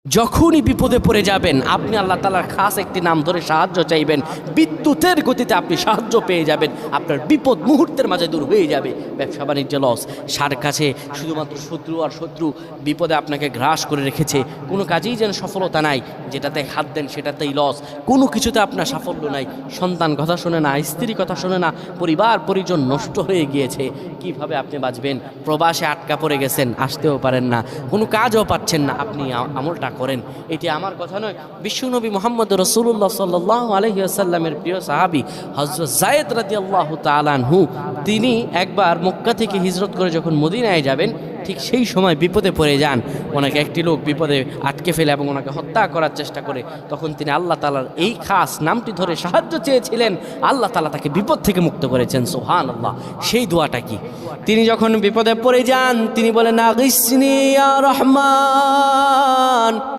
যখনই বিপদে পড়ে যাবেন আপনি আল্লাহ তাআলার খাস একটি নাম ধরে সাহায্য চাইবেন, বিদ্যুতের গতিতে আপনি সাহায্য পেয়ে যাবেন, আপনার বিপদ মুহূর্তের মাঝে দূর হয়ে যাবে। ব্যবসা বাণিজ্য লস, সার কাছে শুধুমাত্র শত্রু আর শত্রু বিপদে আপনাকে গ্রাস করে রেখেছে, কোনো কাজেই যেন সফলতা নাই, যেটাতে হাত দেন সেটাতেই লস, কোনো কিছুতে আপনার সাফল্য নাই, সন্তান কথা শোনে না, স্ত্রী কথা শোনে না, পরিবার পরিজন নষ্ট হয়ে গিয়েছে, কিভাবে আপনি বাঁচবেন? প্রবাসে আটকা পড়ে গেছেন, আসতেও পারেন না, কোনো কাজও পাচ্ছেন না, আপনি আমলটা করেন। এটি আমার কথা নয়, বিশ্বনবী মুহাম্মদ রাসূলুল্লাহ সাল্লাল্লাহু আলাইহি ওয়াসাল্লামের প্রিয় সাহাবী হযরত যায়েদ রাদিয়াল্লাহু তাআলা আনহু, তিনি একবার মক্কা থেকে হিজরত করে যখন মদিনায় যাবেন, ঠিক সেই সময় বিপদে পড়ে যান। ওনাকে একটি লোক বিপদে আটকে ফেলে এবং ওনাকে হত্যা করার চেষ্টা করে। তখন তিনি আল্লাহ তাআলার এই খাস নামটি ধরে সাহায্য চেয়েছিলেন, আল্লাহ তাআলা তাকে বিপদ থেকে মুক্ত করেছেন। সুবহানাল্লাহ। সেই দোয়াটা কি? তিনি যখন বিপদে পড়ে যান তিনি বলেন, আগিসনি ইয়া রহমান।